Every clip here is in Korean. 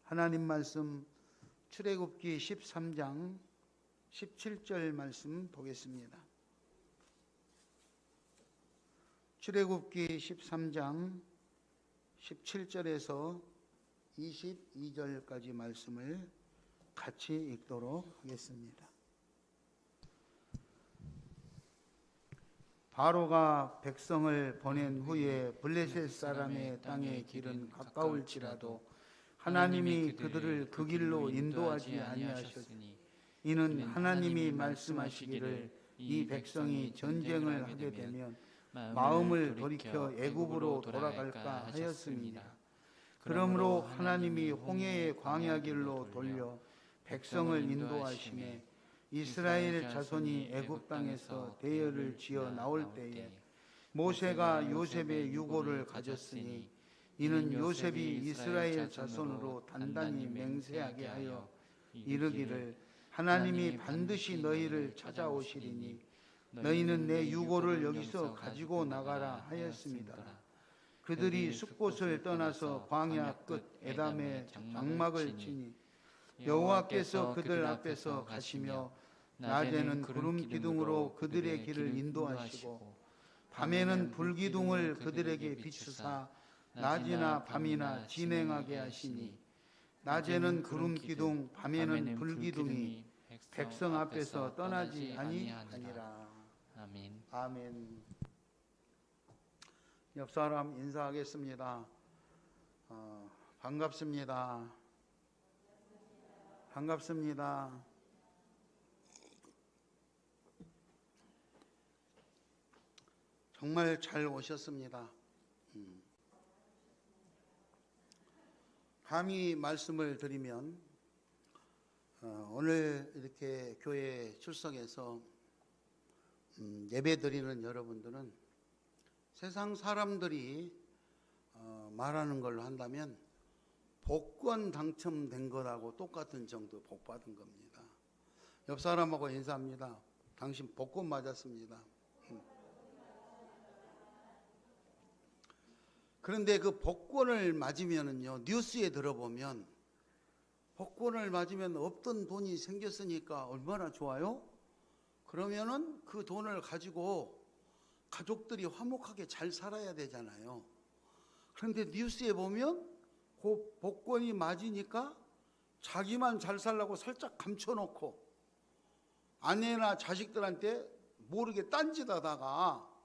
하나님 말씀 출애굽기 13장 17절 말씀 보겠습니다. 출애굽기 13장 17절에서 22절까지 말씀을 같이 읽도록 하겠습니다. 바로가 백성을 보낸 후에 블레셋 사람의 땅의 길은 가까울지라도 하나님이 그들을 그 길로 인도하지 아니하셨으니 이는 하나님이 말씀하시기를 이 백성이 전쟁을 하게 되면 마음을 돌이켜 애굽으로 돌아갈까 하였습니다. 그러므로 하나님이 홍해의 광야 길로 돌려 백성을 인도하시매 이스라엘 자손이 애굽 땅에서 대열을 지어 나올 때에 모세가 요셉의 유고를 가졌으니 이는 요셉이 이스라엘 자손으로 단단히 맹세하게 하여 이르기를 하나님이 반드시 너희를 찾아오시리니 너희는 내 유고를 여기서 가지고 나가라 하였습니다. 그들이 숲곳을 떠나서 광야 끝 에담에 장막을 치니 여호와께서 그들 앞에서 가시며 낮에는 구름 기둥으로 그들의 길을 인도하시고 밤에는 불기둥을 그들에게 비추사 낮이나 밤이나 진행하게 하시니 낮에는 구름 기둥 밤에는 불기둥이 백성 앞에서 떠나지 아니하니라. 아멘. 아멘. 옆 사람 인사하겠습니다. 반갑습니다. 반갑습니다. 정말 잘 오셨습니다. 감히 말씀을 드리면 오늘 이렇게 교회에 출석해서 예배 드리는 여러분들은 세상 사람들이 말하는 걸로 한다면 복권 당첨된 것하고 똑같은 정도 복 받은 겁니다. 옆 사람하고 인사합니다. 당신 복권 맞았습니다. 그런데 그 복권을 맞으면은요, 뉴스에 들어보면 복권을 맞으면 없던 돈이 생겼으니까 얼마나 좋아요? 그러면은 그 돈을 가지고 가족들이 화목하게 잘 살아야 되잖아요. 그런데 뉴스에 보면 그 복권이 맞으니까 자기만 잘 살라고 살짝 감춰놓고 아내나 자식들한테 모르게 딴짓하다가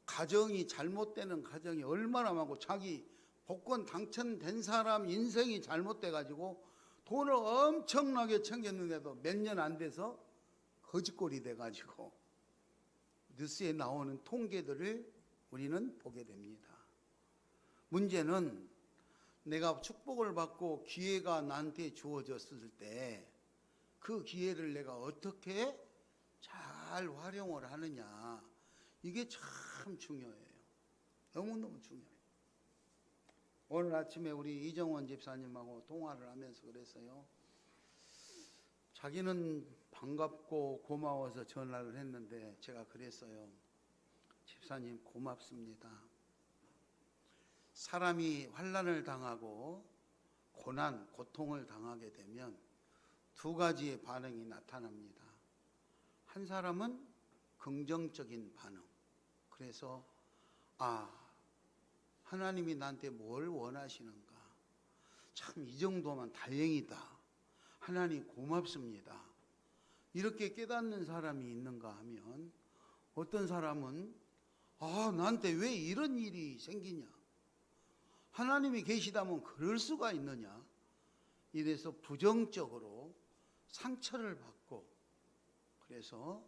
가정이 잘못되는 가정이 얼마나 많고 자기 복권 당첨된 사람 인생이 잘못돼 가지고 돈을 엄청나게 챙겼는데도 몇 년 안 돼서 거지꼴이 돼 가지고 뉴스에 나오는 통계들을 우리는 보게 됩니다. 문제는 내가 축복을 받고 기회가 나한테 주어졌을 때 그 기회를 내가 어떻게 잘 활용을 하느냐, 이게 참 중요해요. 너무너무 중요해요. 오늘 아침에 우리 이정원 집사님하고 통화를 하면서 그랬어요. 자기는 반갑고 고마워서 전화를 했는데 제가 그랬어요. 집사님 고맙습니다. 사람이 환난을 당하고 고난, 고통을 당하게 되면 두 가지의 반응이 나타납니다. 한 사람은 긍정적인 반응. 그래서 하나님이 나한테 뭘 원하시는가? 참 이 정도면 다행이다. 하나님 고맙습니다. 이렇게 깨닫는 사람이 있는가 하면 어떤 사람은 나한테 왜 이런 일이 생기냐? 하나님이 계시다면 그럴 수가 있느냐? 이래서 부정적으로 상처를 받고 그래서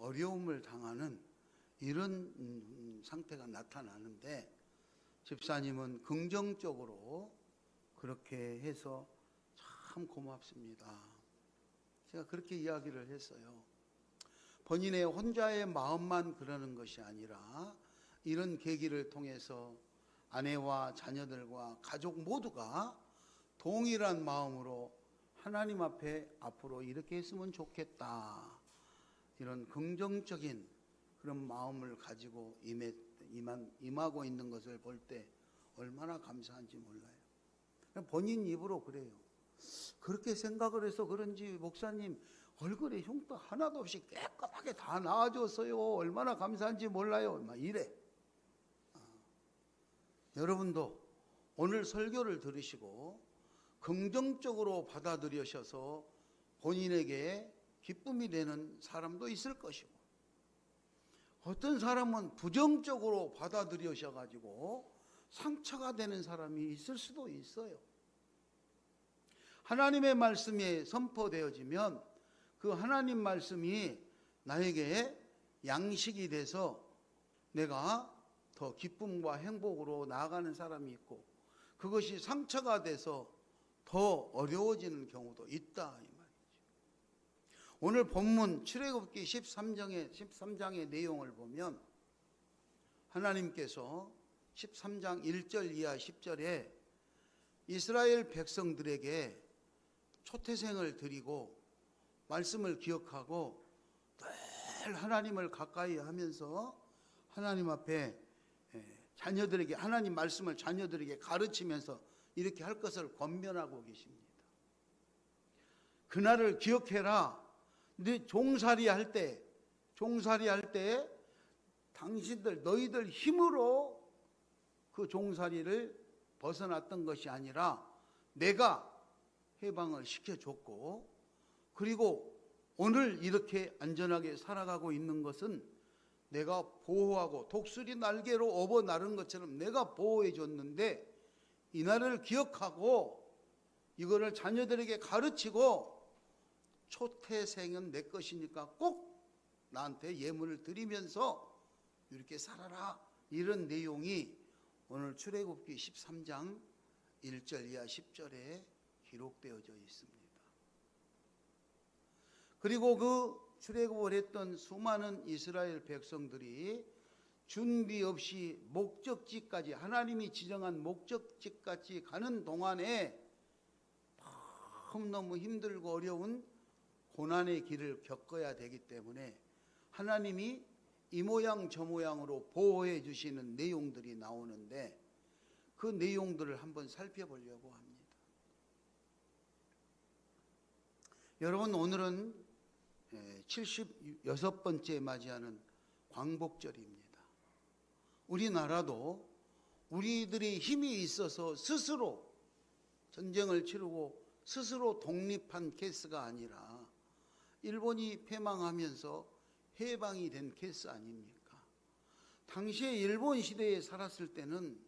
어려움을 당하는 이런 상태가 나타나는데 집사님은 긍정적으로 그렇게 해서 참 고맙습니다. 제가 그렇게 이야기를 했어요. 본인의 혼자의 마음만 그러는 것이 아니라 이런 계기를 통해서 아내와 자녀들과 가족 모두가 동일한 마음으로 하나님 앞에 앞으로 이렇게 했으면 좋겠다, 이런 긍정적인 그런 마음을 가지고 임하고 있는 것을 볼 때 얼마나 감사한지 몰라요. 본인 입으로 그래요. 그렇게 생각을 해서 그런지 목사님 얼굴에 흉도 하나도 없이 깨끗하게 다 나아졌어요. 얼마나 감사한지 몰라요. 막 이래. 여러분도 오늘 설교를 들으시고 긍정적으로 받아들여셔서 본인에게 기쁨이 되는 사람도 있을 것이고, 어떤 사람은 부정적으로 받아들여셔가지고 상처가 되는 사람이 있을 수도 있어요. 하나님의 말씀이 선포되어지면 그 하나님 말씀이 나에게 양식이 돼서 내가 더 기쁨과 행복으로 나아가는 사람이 있고, 그것이 상처가 돼서 더 어려워지는 경우도 있다 이 말이죠. 오늘 본문 출애굽기 13장의 내용을 보면 하나님께서 13장 1절 이하 10절에 이스라엘 백성들에게 초태생을 드리고 말씀을 기억하고 늘 하나님을 가까이 하면서 하나님 앞에 자녀들에게 하나님 말씀을 자녀들에게 가르치면서 이렇게 할 것을 권면하고 계십니다. 그날을 기억해라. 네 종살이 할 때 너희들 힘으로 그 종살이를 벗어났던 것이 아니라 내가 해방을 시켜줬고, 그리고 오늘 이렇게 안전하게 살아가고 있는 것은 내가 보호하고 독수리 날개로 업어 나른 것처럼 내가 보호해 줬는데, 이날을 기억하고 이거를 자녀들에게 가르치고 초태생은 내 것이니까 꼭 나한테 예물을 드리면서 이렇게 살아라, 이런 내용이 오늘 출애굽기 13장 1절 이하 10절에 기록되어져 있습니다. 그리고 그 출애굽을 했던 수많은 이스라엘 백성들이 준비 없이 목적지까지, 하나님이 지정한 목적지까지 가는 동안에 너무 힘들고 어려운 고난의 길을 겪어야 되기 때문에 하나님이 이 모양 저 모양으로 보호해 주시는 내용들이 나오는데, 그 내용들을 한번 살펴보려고 합니다. 여러분, 오늘은 76번째 맞이하는 광복절입니다. 우리나라도 우리들이 힘이 있어서 스스로 전쟁을 치르고 스스로 독립한 케이스가 아니라 일본이 패망하면서 해방이 된 케이스 아닙니까? 당시에 일본 시대에 살았을 때는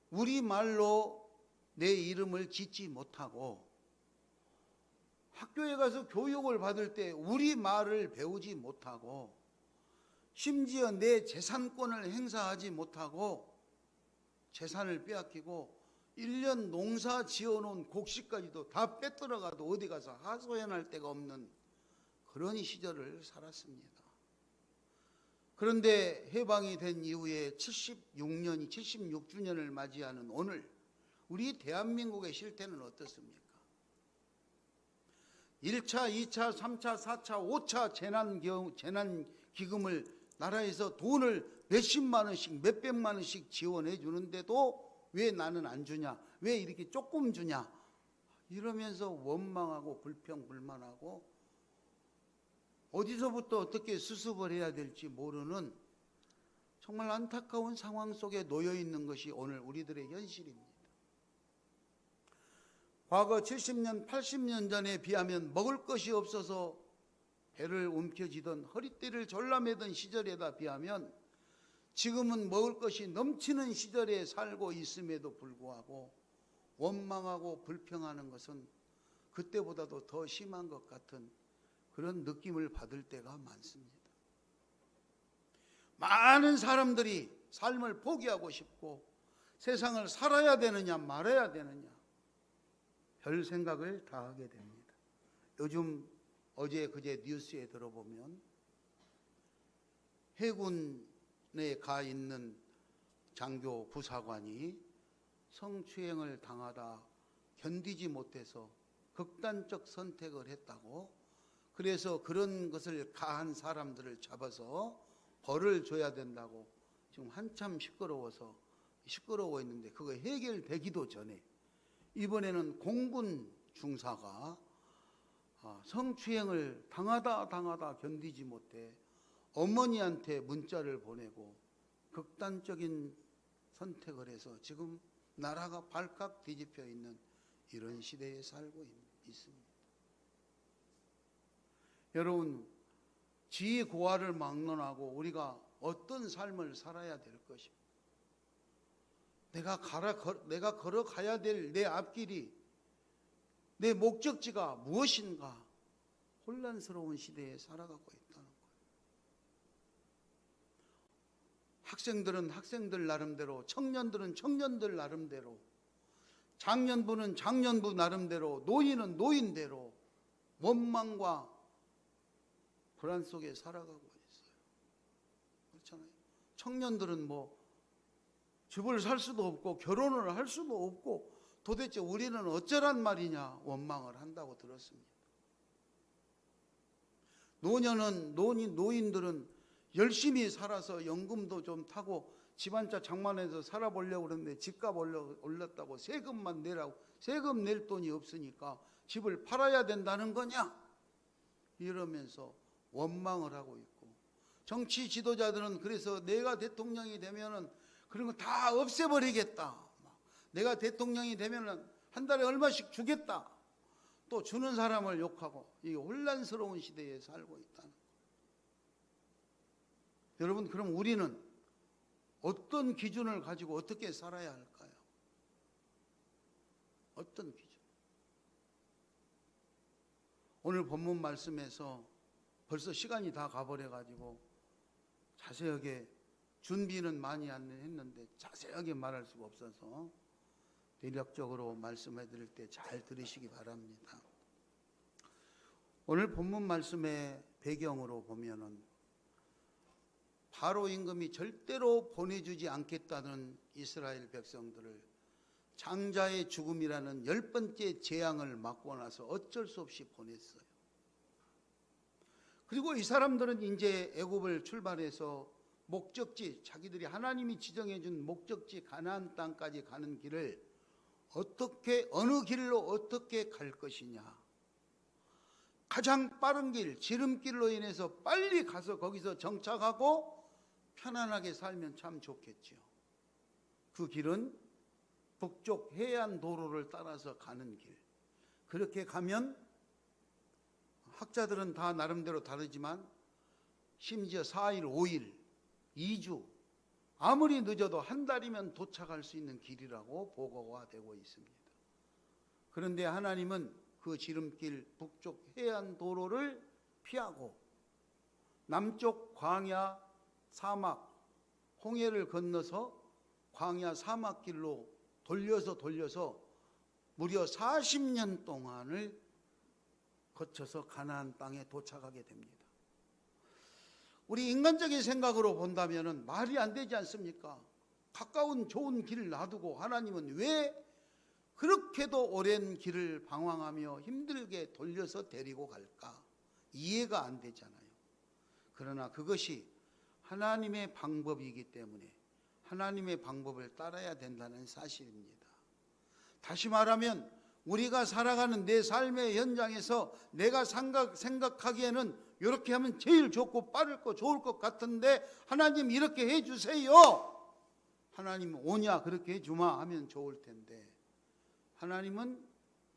우리말로 내 이름을 짓지 못하고 학교에 가서 교육을 받을 때 우리말을 배우지 못하고 심지어 내 재산권을 행사하지 못하고 재산을 빼앗기고 1년 농사 지어놓은 곡식까지도 다 빼들어가도 어디 가서 하소연할 데가 없는 그런 시절을 살았습니다. 그런데 해방이 된 이후에 76주년을 맞이하는 오늘, 우리 대한민국의 실태는 어떻습니까? 1차, 2차, 3차, 4차, 5차 재난기금을 나라에서 돈을 몇십만 원씩, 몇백만 원씩 지원해 주는데도 왜 나는 안 주냐? 왜 이렇게 조금 주냐? 이러면서 원망하고 불평불만하고 어디서부터 어떻게 수습을 해야 될지 모르는 정말 안타까운 상황 속에 놓여 있는 것이 오늘 우리들의 현실입니다. 과거 70년, 80년 전에 비하면 먹을 것이 없어서 배를 움켜쥐던 허리띠를 졸라매던 시절에다 비하면 지금은 먹을 것이 넘치는 시절에 살고 있음에도 불구하고 원망하고 불평하는 것은 그때보다도 더 심한 것 같은 그런 느낌을 받을 때가 많습니다. 많은 사람들이 삶을 포기하고 싶고 세상을 살아야 되느냐 말아야 되느냐 별 생각을 다 하게 됩니다. 요즘 어제 그제 뉴스에 들어보면 해군에 가 있는 장교 부사관이 성추행을 당하다 견디지 못해서 극단적 선택을 했다고, 그래서 그런 것을 가한 사람들을 잡아서 벌을 줘야 된다고 지금 한참 시끄러워 있는데 그거 해결되기도 전에 이번에는 공군 중사가 성추행을 당하다 견디지 못해 어머니한테 문자를 보내고 극단적인 선택을 해서 지금 나라가 발칵 뒤집혀 있는 이런 시대에 살고 있습니다. 여러분, 지위 고하를 막론하고 우리가 어떤 삶을 살아야 될 것입니다. 내가 걸어가야 될 내 앞길이, 내 목적지가 무엇인가 혼란스러운 시대에 살아가고 있다는 거예요. 학생들은 학생들 나름대로, 청년들은 청년들 나름대로, 장년부는 장년부 나름대로, 노인은 노인대로 원망과 불안 속에 살아가고 있어요. 그렇잖아요. 청년들은 집을 살 수도 없고 결혼을 할 수도 없고 도대체 우리는 어쩌란 말이냐 원망을 한다고 들었습니다. 노인들은 열심히 살아서 연금도 좀 타고 집 한 채 장만해서 살아보려고 그러는데 집값 올렸다고 세금만 내라고, 세금 낼 돈이 없으니까 집을 팔아야 된다는 거냐 이러면서 원망을 하고 있고, 정치 지도자들은 그래서 내가 대통령이 되면은 그런 거 다 없애버리겠다, 내가 대통령이 되면은 한 달에 얼마씩 주겠다, 또 주는 사람을 욕하고, 이 혼란스러운 시대에 살고 있다는 거예요. 여러분, 그럼 우리는 어떤 기준을 가지고 어떻게 살아야 할까요? 어떤 기준? 오늘 본문 말씀에서 벌써 시간이 다 가버려가지고 자세하게 준비는 많이 했는데 자세하게 말할 수가 없어서 대략적으로 말씀해 드릴 때 잘 들으시기 바랍니다. 오늘 본문 말씀의 배경으로 보면은 바로 임금이 절대로 보내주지 않겠다는 이스라엘 백성들을 장자의 죽음이라는 10번째 재앙을 맞고 나서 어쩔 수 없이 보냈어요. 그리고 이 사람들은 이제 애굽을 출발해서 목적지, 자기들이 하나님이 지정해 준 목적지 가나안 땅까지 가는 길을 어느 길로 어떻게 갈 것이냐, 가장 빠른 길, 지름길로 인해서 빨리 가서 거기서 정착하고 편안하게 살면 참 좋겠죠. 그 길은 북쪽 해안 도로를 따라서 가는 길. 그렇게 가면 학자들은 다 나름대로 다르지만 심지어 4일, 5일, 2주, 아무리 늦어도 한 달이면 도착할 수 있는 길이라고 보고가 되고 있습니다. 그런데 하나님은 그 지름길 북쪽 해안 도로를 피하고 남쪽 광야 사막 홍해를 건너서 광야 사막길로 돌려서 무려 40년 동안을 거쳐서 가나안 땅에 도착하게 됩니다. 우리 인간적인 생각으로 본다면 말이 안 되지 않습니까? 가까운 좋은 길을 놔두고 하나님은 왜 그렇게도 오랜 길을 방황하며 힘들게 돌려서 데리고 갈까? 이해가 안 되잖아요. 그러나 그것이 하나님의 방법이기 때문에 하나님의 방법을 따라야 된다는 사실입니다. 다시 말하면 우리가 살아가는 내 삶의 현장에서 내가 생각하기에는 이렇게 하면 제일 좋고 빠를 거 좋을 것 같은데 하나님 이렇게 해주세요. 하나님 오냐 그렇게 해주마 하면 좋을 텐데 하나님은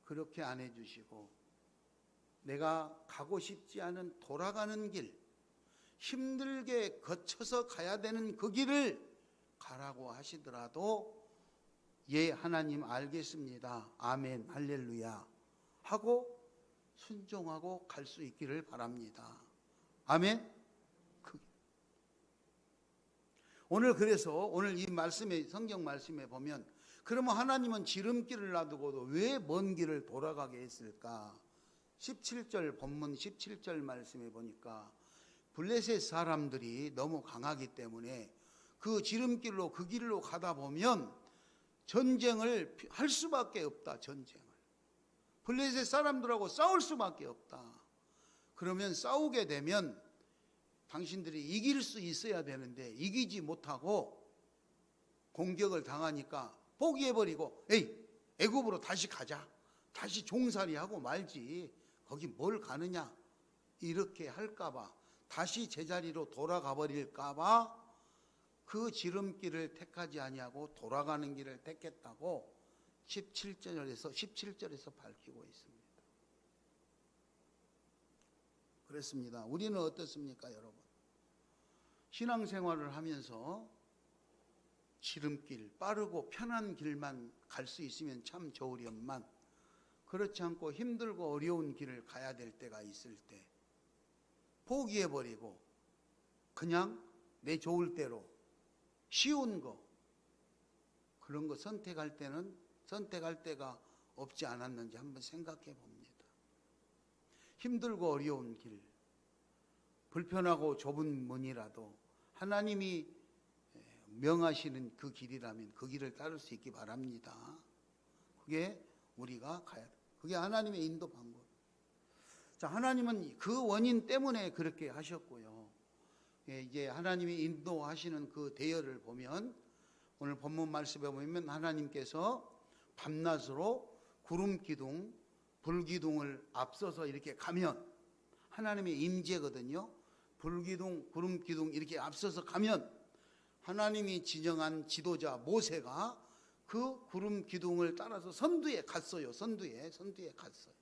그렇게 안 해주시고 내가 가고 싶지 않은 돌아가는 길, 힘들게 거쳐서 가야 되는 그 길을 가라고 하시더라도 예 하나님 알겠습니다, 아멘, 할렐루야 하고 순종하고 갈 수 있기를 바랍니다. 아멘. 오늘 이 말씀에, 성경 말씀에 보면 그러면 하나님은 지름길을 놔두고도 왜 먼 길을 돌아가게 했을까? 17절 본문 17절 말씀에 보니까 블레셋 사람들이 너무 강하기 때문에 그 지름길로 그 길로 가다 보면 전쟁을 할 수밖에 없다. 전쟁을 블레셋 사람들하고 싸울 수밖에 없다. 그러면 싸우게 되면 당신들이 이길 수 있어야 되는데 이기지 못하고 공격을 당하니까 포기해버리고 에이 애굽으로 다시 가자, 다시 종살이 하고 말지, 거기 뭘 가느냐, 이렇게 할까봐, 다시 제자리로 돌아가 버릴까봐 그 지름길을 택하지 아니하고 돌아가는 길을 택했다고 17절에서 밝히고 있습니다. 그렇습니다. 우리는 어떻습니까, 여러분? 신앙생활을 하면서 지름길, 빠르고 편한 길만 갈 수 있으면 참 좋으련만, 그렇지 않고 힘들고 어려운 길을 가야 될 때가 있을 때 포기해버리고 그냥 내 좋을 대로 쉬운 거, 그런 거 선택할 때가 없지 않았는지 한번 생각해 봅니다. 힘들고 어려운 길, 불편하고 좁은 문이라도 하나님이 명하시는 그 길이라면 그 길을 따를 수 있기 바랍니다. 그게 우리가 가야 돼. 그게 하나님의 인도 방법. 자, 하나님은 그 원인 때문에 그렇게 하셨고요. 이제 하나님이 인도하시는 그 대열을 보면, 오늘 본문 말씀에 보면 하나님께서 밤낮으로 구름 기둥, 불 기둥을 앞서서 이렇게 가면 하나님의 임재거든요. 불 기둥, 구름 기둥 이렇게 앞서서 가면 하나님이 지정한 지도자 모세가 그 구름 기둥을 따라서 선두에 갔어요. 선두에 갔어요.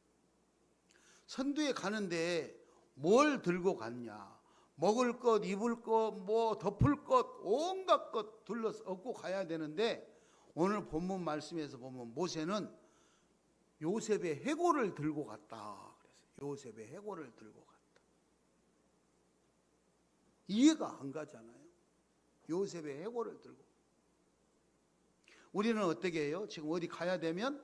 선두에 가는데 뭘 들고 갔냐? 먹을 것, 입을 것, 뭐 덮을 것, 온갖 것 둘러서 얻고 가야 되는데, 오늘 본문 말씀에서 보면 모세는 요셉의 해골을 들고 갔다. 그래서 요셉의 해골을 들고 갔다. 이해가 안 가잖아요. 요셉의 해골을 들고. 우리는 어떻게 해요? 지금 어디 가야 되면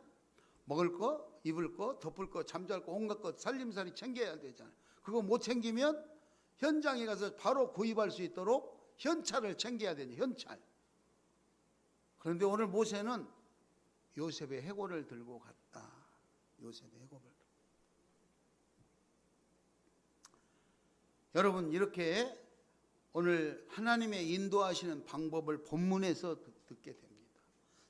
먹을 거, 입을 거, 덮을 거, 잠잘 거, 온갖 것 살림살이 챙겨야 되잖아요. 그거 못 챙기면 현장에 가서 바로 구입할 수 있도록 현찰을 챙겨야 되죠. 현찰. 그런데 오늘 모세는 요셉의 해골을 들고 갔다. 요셉의 해골을. 여러분, 이렇게 오늘 하나님의 인도하시는 방법을 본문에서 듣게 됩니다.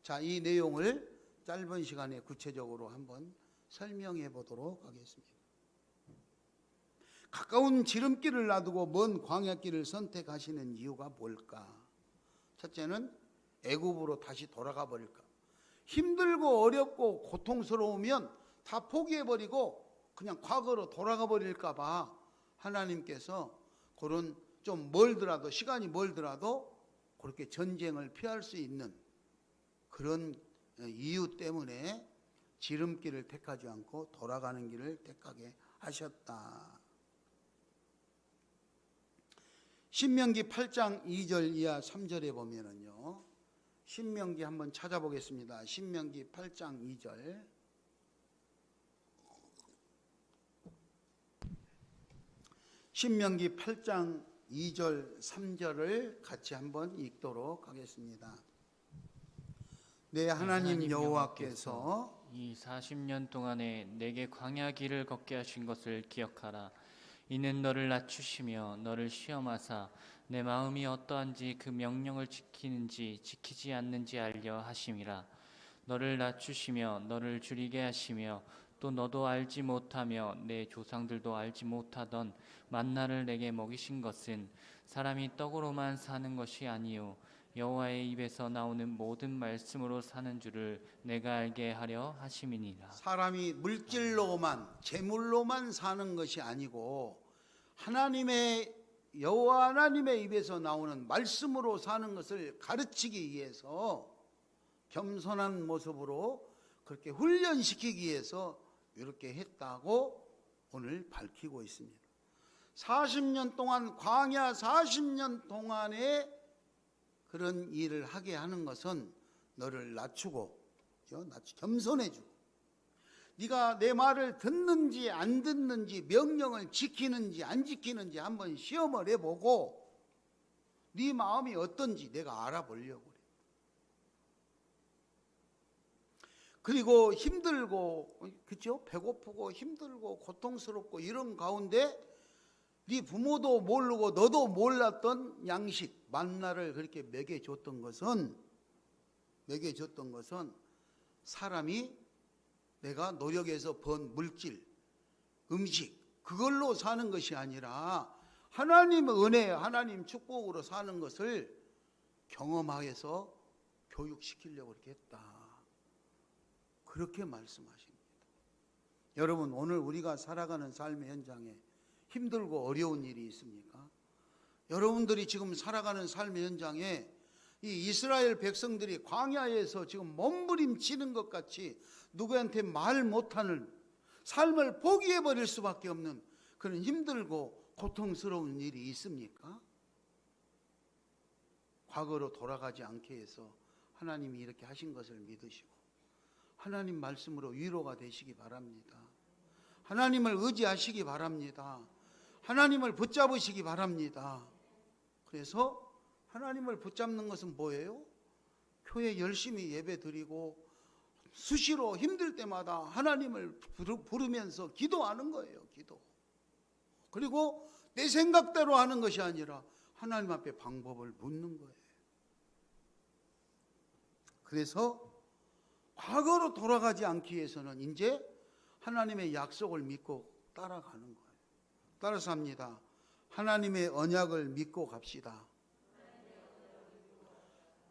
자, 이 내용을 짧은 시간에 구체적으로 한번 설명해 보도록 하겠습니다. 가까운 지름길을 놔두고 먼 광야길을 선택하시는 이유가 뭘까? 첫째는 애굽으로 다시 돌아가 버릴까? 힘들고 어렵고 고통스러우면 다 포기해버리고 그냥 과거로 돌아가 버릴까 봐 하나님께서 그런 좀 멀더라도, 시간이 멀더라도 그렇게 전쟁을 피할 수 있는 그런 이유 때문에 지름길을 택하지 않고 돌아가는 길을 택하게 하셨다. 신명기 8장 2절 이하 3절에 보면은요, 신명기 한번 찾아보겠습니다. 신명기 8장 2절. 신명기 8장 2절 3절을 같이 한번 읽도록 하겠습니다. 내 하나님 여호와께서 이 40년 동안에 내게 광야 길을 걷게 하신 것을 기억하라. 이는 너를 낮추시며 너를 시험하사 내 마음이 어떠한지 그 명령을 지키는지 지키지 않는지 알려 하심이라. 너를 낮추시며 너를 줄이게 하시며 또 너도 알지 못하며 내 조상들도 알지 못하던 만나를 내게 먹이신 것은 사람이 떡으로만 사는 것이 아니요 여호와의 입에서 나오는 모든 말씀으로 사는 줄을 내가 알게 하려 하심이니라. 사람이 물질로만, 재물로만 사는 것이 아니고 하나님의, 여호와 하나님의 입에서 나오는 말씀으로 사는 것을 가르치기 위해서, 겸손한 모습으로 그렇게 훈련시키기 위해서 이렇게 했다고 오늘 밝히고 있습니다. 40년 동안, 광야 40년 동안에 그런 일을 하게 하는 것은 너를 낮추고 겸손해주고, 네가 내 말을 듣는지 안 듣는지, 명령을 지키는지 안 지키는지 한번 시험을 해보고 네 마음이 어떤지 내가 알아보려고 그래. 그리고 힘들고, 그렇죠? 배고프고 힘들고 고통스럽고 이런 가운데 네 부모도 모르고 너도 몰랐던 양식, 만나를 그렇게 먹여줬던 것은 사람이 내가 노력해서 번 물질, 음식 그걸로 사는 것이 아니라 하나님의 은혜, 하나님 축복으로 사는 것을 경험하여서 교육시키려고 그렇게 했다. 그렇게 말씀하십니다. 여러분, 오늘 우리가 살아가는 삶의 현장에 힘들고 어려운 일이 있습니까? 여러분들이 지금 살아가는 삶의 현장에 이 이스라엘 백성들이 광야에서 지금 몸부림치는 것 같이 누구한테 말 못하는 삶을 포기해버릴 수밖에 없는 그런 힘들고 고통스러운 일이 있습니까? 과거로 돌아가지 않게 해서 하나님이 이렇게 하신 것을 믿으시고 하나님 말씀으로 위로가 되시기 바랍니다. 하나님을 의지하시기 바랍니다. 하나님을 붙잡으시기 바랍니다. 그래서 하나님을 붙잡는 것은 뭐예요? 교회 열심히 예배 드리고 수시로 힘들 때마다 하나님을 부르면서 기도하는 거예요. 기도. 그리고 내 생각대로 하는 것이 아니라 하나님 앞에 방법을 묻는 거예요. 그래서 과거로 돌아가지 않기 위해서는 이제 하나님의 약속을 믿고 따라가는 거예요. 따라서 합니다. 하나님의 언약을 믿고 갑시다.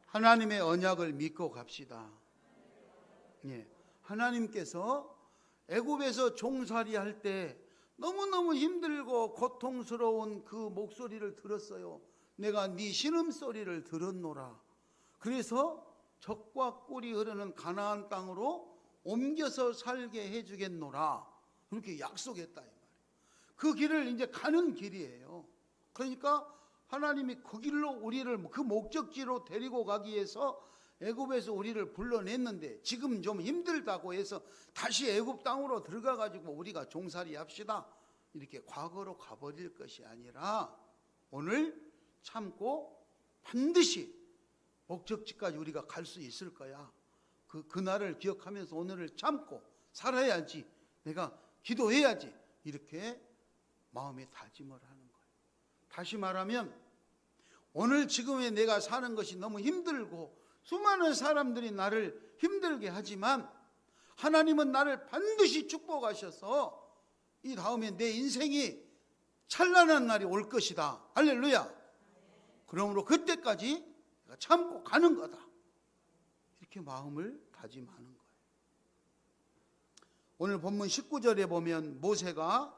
하나님의 언약을 믿고 갑시다. 예. 하나님께서 애굽에서 종살이 할 때 너무너무 힘들고 고통스러운 그 목소리를 들었어요. 내가 네 신음소리를 들었노라. 그래서 젖과 꿀이 흐르는 가나안 땅으로 옮겨서 살게 해주겠노라. 그렇게 약속했다 이 말이에요. 그 길을 이제 가는 길이에요. 그러니까 하나님이 그 길로 우리를 그 목적지로 데리고 가기 위해서 애굽에서 우리를 불러냈는데 지금 좀 힘들다고 해서 다시 애굽 땅으로 들어가 가지고 우리가 종살이 합시다 이렇게 과거로 가버릴 것이 아니라 오늘 참고 반드시 목적지까지 우리가 갈 수 있을 거야. 그날을 기억하면서 오늘을 참고 살아야지. 내가 기도해야지. 이렇게 마음에 다짐을 하는 거예요. 다시 말하면 오늘 지금의 내가 사는 것이 너무 힘들고 수많은 사람들이 나를 힘들게 하지만 하나님은 나를 반드시 축복하셔서 이 다음에 내 인생이 찬란한 날이 올 것이다. 할렐루야. 그러므로 그때까지 내가 참고 가는 거다. 이렇게 마음을 다짐하는 거예요. 오늘 본문 19절에 보면 모세가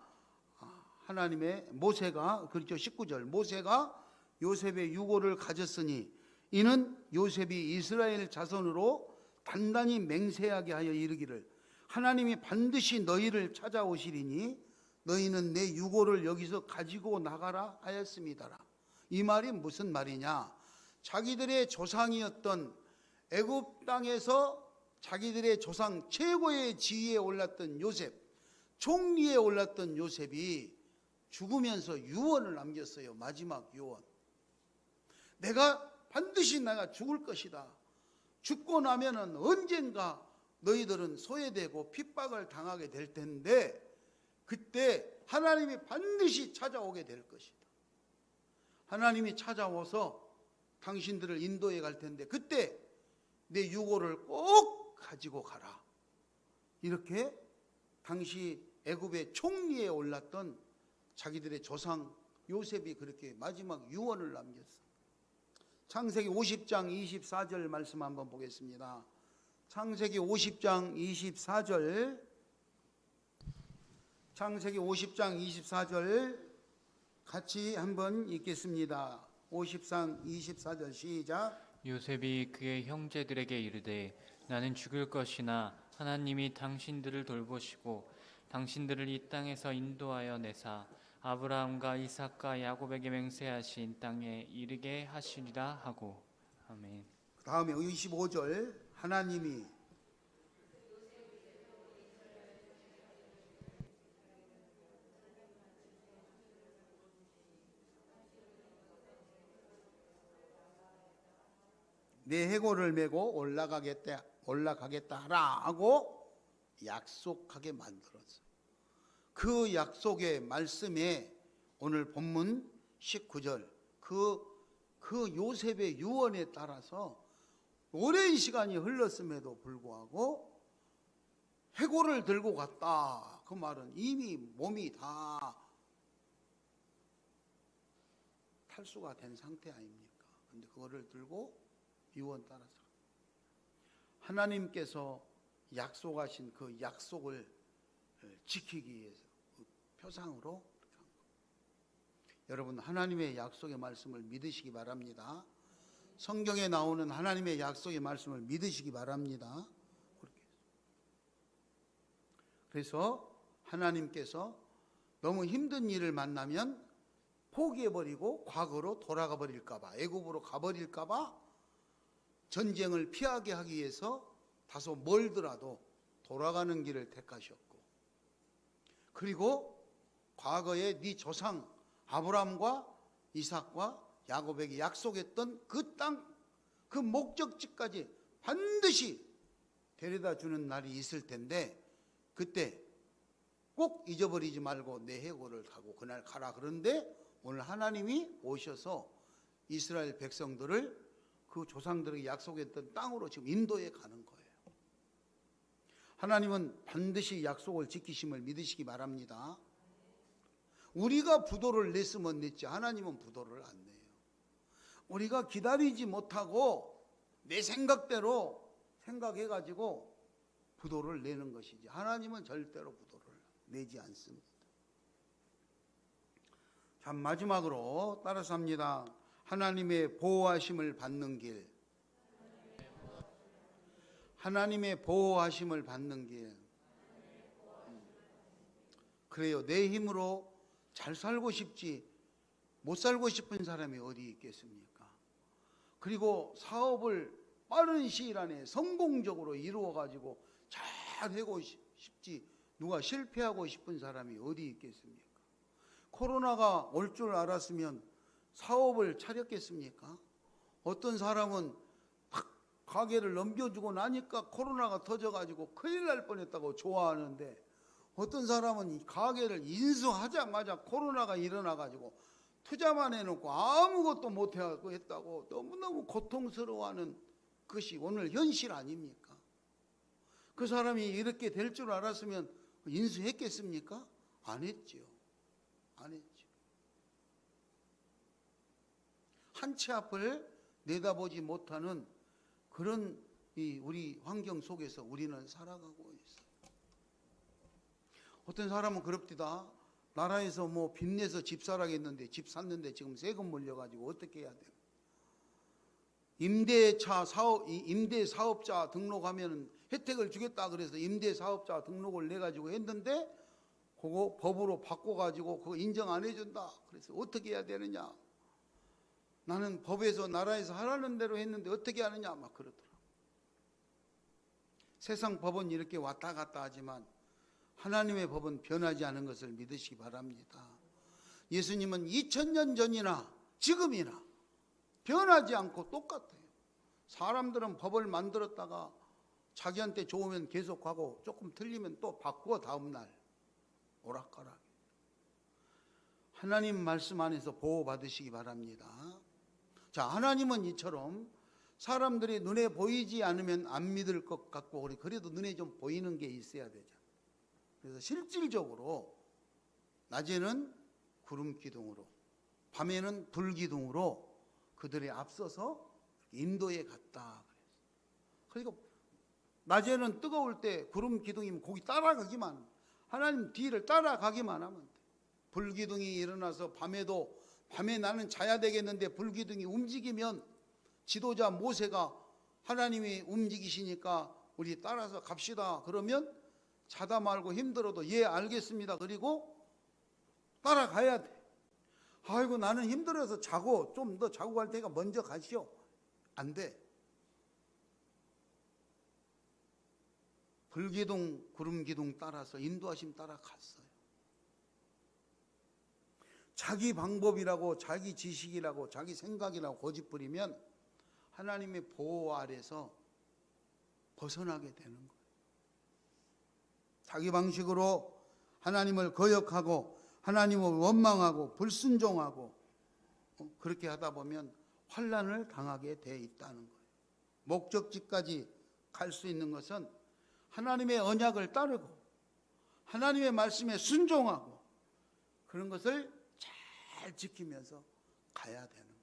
그렇죠. 19절 모세가 요셉의 유고를 가졌으니 이는 요셉이 이스라엘 자손으로 단단히 맹세하게 하여 이르기를 하나님이 반드시 너희를 찾아오시리니 너희는 내 유고를 여기서 가지고 나가라 하였습니다라. 이 말이 무슨 말이냐? 자기들의 조상이었던 애굽 땅에서 자기들의 조상 최고의 지위에 올랐던 요셉, 총리에 올랐던 요셉이 죽으면서 유언을 남겼어요. 마지막 유언. 반드시 내가 죽을 것이다. 죽고 나면은 언젠가 너희들은 소외되고 핍박을 당하게 될 텐데 그때 하나님이 반드시 찾아오게 될 것이다. 하나님이 찾아와서 당신들을 인도해 갈 텐데 그때 내 유고를 꼭 가지고 가라. 이렇게 당시 애굽의 총리에 올랐던 자기들의 조상 요셉이 그렇게 마지막 유언을 남겼어. 창세기 50장 24절 말씀 한번 보겠습니다. 창세기 50장 24절 창세기 50장 24절 같이 한번 읽겠습니다. 50장 24절 시작. 요셉이 그의 형제들에게 이르되 나는 죽을 것이나 하나님이 당신들을 돌보시고 당신들을 이 땅에서 인도하여 내사 아브라함과 이삭과 야곱에게 맹세하신 땅에 이르게 하시리라 하고. 아멘. 그 다음에 25절 하나님이 내 해골을 메고 올라가겠다 하라 하고 약속하게 만들었어요. 그 약속의 말씀에 오늘 본문 19절 그 요셉의 유언에 따라서 오랜 시간이 흘렀음에도 불구하고 해골을 들고 갔다. 그 말은 이미 몸이 다 탈수가 된 상태 아닙니까? 근데 그거를 들고 유언 따라서 하나님께서 약속하신 그 약속을 지키기 위해서 그 표상으로 여러분 하나님의 약속의 말씀을 믿으시기 바랍니다. 성경에 나오는 하나님의 약속의 말씀을 믿으시기 바랍니다. 그래서 하나님께서 너무 힘든 일을 만나면 포기해버리고 과거로 돌아가 버릴까봐, 애굽으로 가버릴까봐 전쟁을 피하게 하기 위해서 다소 멀더라도 돌아가는 길을 택하셨고, 그리고 과거에 네 조상 아브라함과 이삭과 야곱에게 약속했던 그 땅, 그 목적지까지 반드시 데려다 주는 날이 있을 텐데, 그때 꼭 잊어버리지 말고 내 해골을 타고 그날 가라. 그런데 오늘 하나님이 오셔서 이스라엘 백성들을 그 조상들에게 약속했던 땅으로 지금 인도해 가는 거예요. 하나님은 반드시 약속을 지키심을 믿으시기 바랍니다. 우리가 부도를 냈으면 냈지 하나님은 부도를 안 내요. 우리가 기다리지 못하고 내 생각대로 생각해가지고 부도를 내는 것이지 하나님은 절대로 부도를 내지 않습니다. 자, 마지막으로 따라서 합니다. 하나님의 보호하심을 받는 길. 하나님의 보호하심을 받는 길. 그래요. 내 힘으로 잘 살고 싶지 못 살고 싶은 사람이 어디 있겠습니까? 그리고 사업을 빠른 시일 안에 성공적으로 이루어가지고 잘 되고 싶지 누가 실패하고 싶은 사람이 어디 있겠습니까? 코로나가 올 줄 알았으면 사업을 차렸겠습니까? 어떤 사람은 탁 가게를 넘겨주고 나니까 코로나가 터져가지고 큰일 날 뻔했다고 좋아하는데, 어떤 사람은 가게를 인수하자마자 코로나가 일어나가지고 투자만 해놓고 아무것도 못하고 했다고 너무너무 고통스러워하는 것이 오늘 현실 아닙니까? 그 사람이 이렇게 될 줄 알았으면 인수했겠습니까? 안 했죠. 안 했죠. 한 치 앞을 내다보지 못하는 그런 우리 환경 속에서 우리는 살아가고 있어요. 어떤 사람은 그럽디다. 나라에서 뭐 빚내서 집 사라겠는데 집 샀는데 지금 세금 물려가지고 어떻게 해야 돼? 임대 사업자 등록하면 혜택을 주겠다 그래서 임대 사업자 등록을 내가지고 했는데 그거 법으로 바꿔가지고 그거 인정 안 해준다. 그래서 어떻게 해야 되느냐? 나는 법에서 나라에서 하라는 대로 했는데 어떻게 하느냐? 막 그러더라. 세상 법은 이렇게 왔다 갔다 하지만 하나님의 법은 변하지 않은 것을 믿으시기 바랍니다. 예수님은 2000년 전이나 지금이나 변하지 않고 똑같아요. 사람들은 법을 만들었다가 자기한테 좋으면 계속하고 조금 틀리면 또 바꾸어 다음날 오락가락. 하나님 말씀 안에서 보호받으시기 바랍니다. 자, 하나님은 이처럼 사람들이 눈에 보이지 않으면 안 믿을 것 같고 그래도 눈에 좀 보이는 게 있어야 되죠. 그래서 실질적으로 낮에는 구름 기둥으로 밤에는 불 기둥으로 그들이 앞서서 인도에 갔다. 그러니까 낮에는 뜨거울 때 구름 기둥이면 거기 따라가기만, 하나님 뒤를 따라가기만 하면 돼. 불 기둥이 일어나서 밤에 나는 자야 되겠는데 불 기둥이 움직이면 지도자 모세가 하나님이 움직이시니까 우리 따라서 갑시다. 그러면 자다 말고 힘들어도 예 알겠습니다. 그리고 따라가야 돼. 아이고 나는 힘들어서 자고 좀 더 자고 갈 테니까 먼저 가시오. 안 돼. 불기둥 구름기둥 따라서 인도하심 따라 갔어요. 자기 방법이라고 자기 지식이라고 자기 생각이라고 고집 부리면 하나님의 보호 아래서 벗어나게 되는 거예요. 자기 방식으로 하나님을 거역하고 하나님을 원망하고 불순종하고 그렇게 하다 보면 환난을 당하게 돼 있다는 거예요. 목적지까지 갈 수 있는 것은 하나님의 언약을 따르고 하나님의 말씀에 순종하고 그런 것을 잘 지키면서 가야 되는 거예요.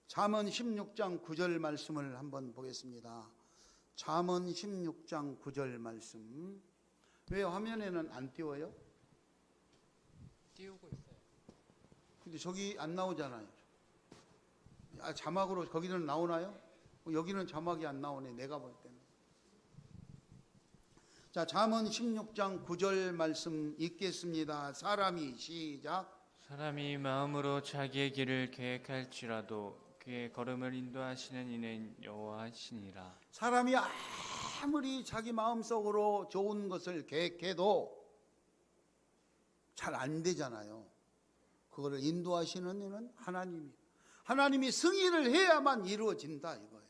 잠언 16장 9절 말씀을 한번 보겠습니다. 잠언 16장 9절 말씀. 왜 화면에는 안 띄워요? 띄우고 있어요. 근데 저기 안 나오잖아요. 자막으로 거기는 나오나요? 여기는 자막이 안 나오네, 내가 볼 때는. 자, 잠언 16장 9절 말씀 읽겠습니다. 사람이 시작. 사람이 마음으로 자기의 길을 계획할지라도 그의 걸음을 인도하시는 이는 여호와시니라. 사람이 아무리 자기 마음속으로 좋은 것을 계획해도 잘 안 되잖아요. 그거를 인도하시는 이는 하나님이. 하나님이 승인을 해야만 이루어진다 이거예요.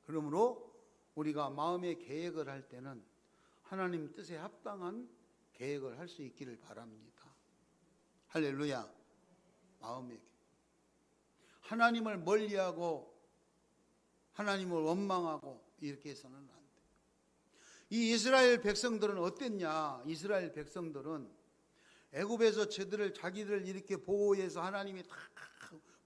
그러므로 우리가 마음의 계획을 할 때는 하나님 뜻에 합당한 계획을 할 수 있기를 바랍니다. 할렐루야. 마음의 계획. 하나님을 멀리하고 하나님을 원망하고 이렇게 해서는 안 돼요. 이 이스라엘 백성들은 어땠냐? 이스라엘 백성들은 애굽에서 자기들을 이렇게 보호해서 하나님이 다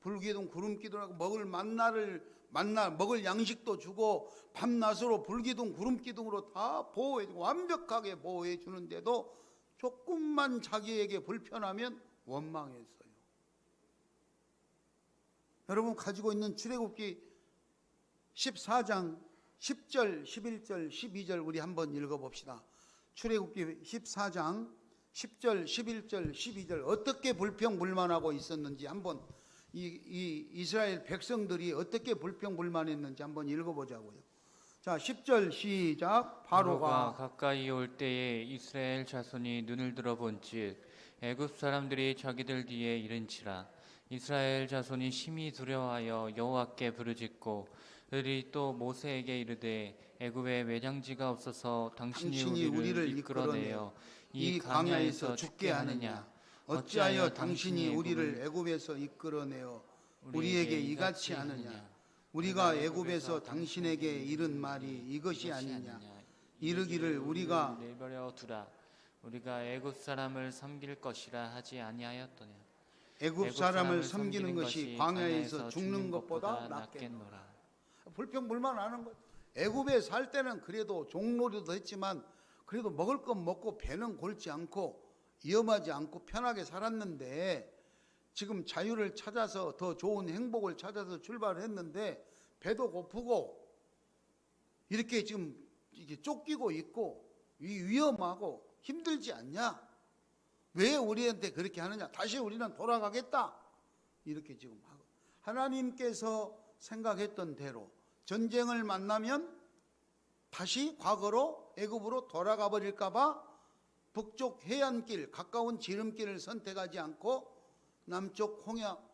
불기둥 구름기둥하고 먹을 양식도 주고 밤낮으로 불기둥 구름기둥으로 다 보호해주고 완벽하게 보호해 주는데도 조금만 자기에게 불편하면 원망했어요. 여러분 가지고 있는 출애굽기 14장 10절, 11절, 12절 우리 한번 읽어봅시다. 출애굽기 14장 10절, 11절, 12절 어떻게 불평불만하고 있었는지 한번 이 이스라엘 백성들이 어떻게 불평불만했는지 한번 읽어보자고요. 자, 10절 시작. 바로가 가까이 올 때에 이스라엘 자손이 눈을 들어본즉 애굽 사람들이 자기들 뒤에 이른지라. 이스라엘 자손이 심히 두려워하여 여호와께 부르짖고 그들이 또 모세에게 이르되 애굽에 외장지가 없어서 당신이 우리를 이끌어내어 이 광야에서 죽게 하느냐. 어찌하여 당신이 우리를 애굽에서 이끌어내어 우리에게 이같이 하느냐. 우리가 애굽에서 당신에게 이른 말이 이것이 아니냐. 이르기를 우리가 내버려 두라. 우리가 애굽 사람을 섬길 것이라 하지 아니하였더냐. 애굽 사람을 섬기는 것이 광야에서 죽는 것보다 낫겠노라. 불평불만하는 것. 애굽에 살 때는 그래도 종놀이도 했지만 그래도 먹을 건 먹고 배는 골지 않고 위험하지 않고 편하게 살았는데 지금 자유를 찾아서 더 좋은 행복을 찾아서 출발을 했는데 배도 고프고 이렇게 지금 이렇게 쫓기고 있고 위험하고 힘들지 않냐? 왜 우리한테 그렇게 하느냐? 다시 우리는 돌아가겠다. 이렇게 지금 하고 하나님께서 생각했던 대로 전쟁을 만나면 다시 과거로 애굽으로 돌아가 버릴까 봐 북쪽 해안길 가까운 지름길을 선택하지 않고 남쪽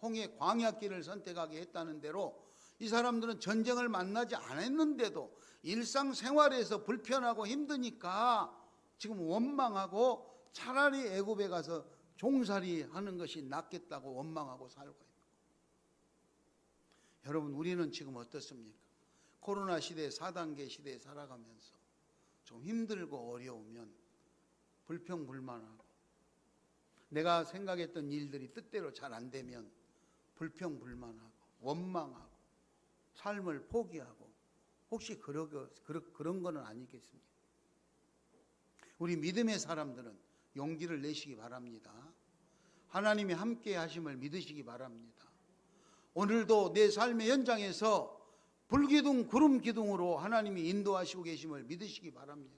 홍해 광야길을 선택하게 했다는 대로 이 사람들은 전쟁을 만나지 않았는데도 일상생활에서 불편하고 힘드니까 지금 원망하고 차라리 애굽에 가서 종살이 하는 것이 낫겠다고 원망하고 살고 있는 거예요. 여러분 우리는 지금 어떻습니까? 코로나 시대 4단계 시대에 살아가면서 좀 힘들고 어려우면 불평불만하고 내가 생각했던 일들이 뜻대로 잘 안 되면 불평불만하고 원망하고 삶을 포기하고 혹시 그런 거는 아니겠습니까? 우리 믿음의 사람들은 용기를 내시기 바랍니다. 하나님이 함께 하심을 믿으시기 바랍니다. 오늘도 내 삶의 현장에서 불기둥 구름기둥으로 하나님이 인도하시고 계심을 믿으시기 바랍니다.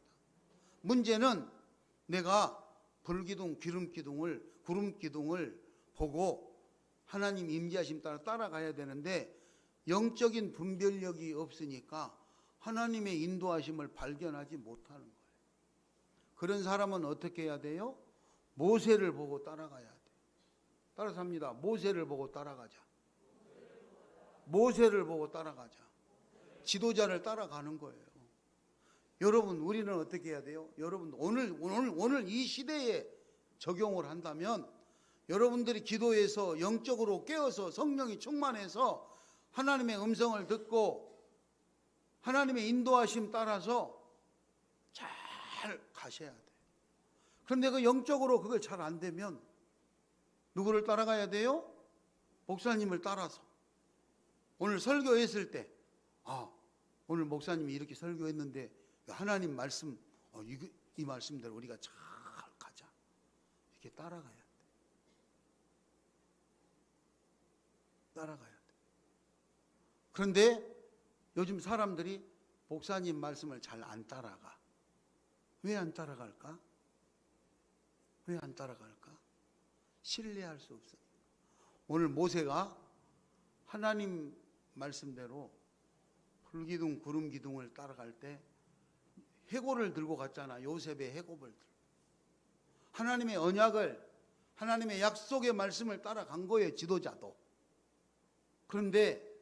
문제는 내가 불기둥 구름기둥을 보고 하나님 임재하심 따라 따라가야 되는데 영적인 분별력이 없으니까 하나님의 인도하심을 발견하지 못하는 거예요. 그런 사람은 어떻게 해야 돼요? 모세를 보고 따라가야 돼요. 따라서 합니다. 모세를 보고 따라가자. 모세를 보고 따라가자. 지도자를 따라가는 거예요. 여러분 우리는 어떻게 해야 돼요? 여러분 오늘 이 시대에 적용을 한다면 여러분들이 기도해서 영적으로 깨어서 성령이 충만해서 하나님의 음성을 듣고 하나님의 인도하심 따라서 잘 가셔야 돼요. 그런데 그 영적으로 그걸 잘 안 되면 누구를 따라가야 돼요? 목사님을 따라서. 오늘 설교했을 때 오늘 목사님이 이렇게 설교했는데 하나님 말씀 이 말씀대로 우리가 잘 가자. 이렇게 따라가야 돼. 따라가야 돼. 그런데 요즘 사람들이 목사님 말씀을 잘 안 따라가. 왜 안 따라갈까? 왜 안 따라갈까? 신뢰할 수 없어. 오늘 모세가 하나님 말씀대로 불기둥 구름기둥을 따라갈 때 해골을 들고 갔잖아. 요셉의 해골을 들고. 하나님의 언약을, 하나님의 약속의 말씀을 따라간 거예요. 지도자도. 그런데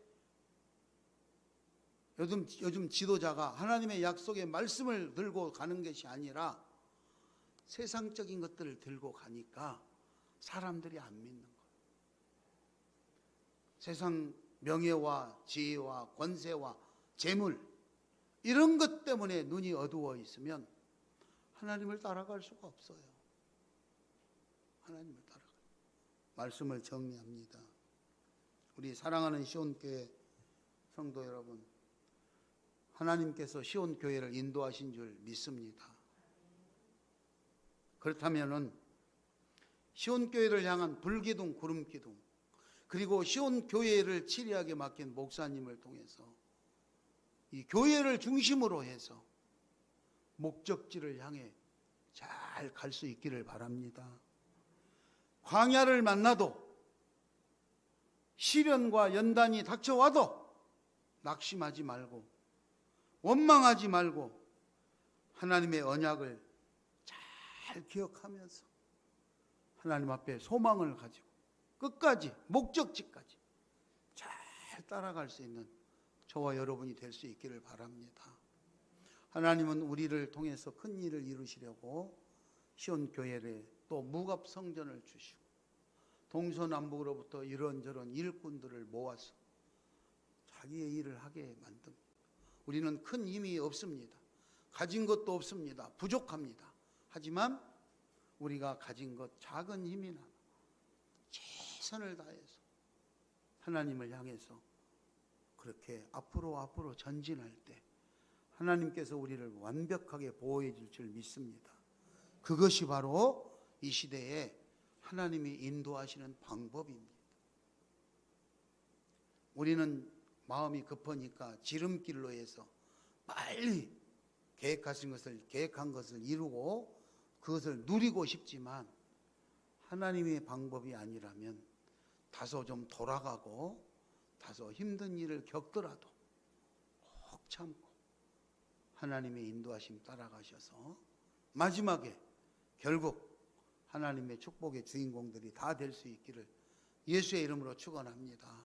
요즘 지도자가 하나님의 약속의 말씀을 들고 가는 것이 아니라 세상적인 것들을 들고 가니까 사람들이 안 믿는 거예요. 세상 명예와 지혜와 권세와 재물 이런 것 때문에 눈이 어두워 있으면 하나님을 따라갈 수가 없어요. 하나님을 따라가요. 말씀을 정리합니다. 우리 사랑하는 시온교회 성도 여러분, 하나님께서 시온교회를 인도하신 줄 믿습니다. 그렇다면은 시온교회를 향한 불기둥 구름기둥, 그리고 시온교회를 치리하게 맡긴 목사님을 통해서 이 교회를 중심으로 해서 목적지를 향해 잘 갈 수 있기를 바랍니다. 광야를 만나도 시련과 연단이 닥쳐와도 낙심하지 말고 원망하지 말고 하나님의 언약을 잘 기억하면서 하나님 앞에 소망을 가지고 끝까지 목적지까지 잘 따라갈 수 있는 저와 여러분이 될 수 있기를 바랍니다. 하나님은 우리를 통해서 큰 일을 이루시려고 시온교회에 또 무갑성전을 주시고 동서남북으로부터 이런저런 일꾼들을 모아서 자기의 일을 하게 만듭니다. 우리는 큰 힘이 없습니다. 가진 것도 없습니다. 부족합니다. 하지만 우리가 가진 것 작은 힘이나 최선을 다해서 하나님을 향해서 그렇게 앞으로 전진할 때 하나님께서 우리를 완벽하게 보호해 줄 줄 믿습니다. 그것이 바로 이 시대에 하나님이 인도하시는 방법입니다. 우리는 마음이 급하니까 지름길로 해서 빨리 계획한 것을 이루고 그것을 누리고 싶지만 하나님의 방법이 아니라면 다소 좀 돌아가고 다소 힘든 일을 겪더라도 꼭 참고 하나님의 인도하심 따라가셔서 마지막에 결국 하나님의 축복의 주인공들이 다 될 수 있기를 예수의 이름으로 축원합니다.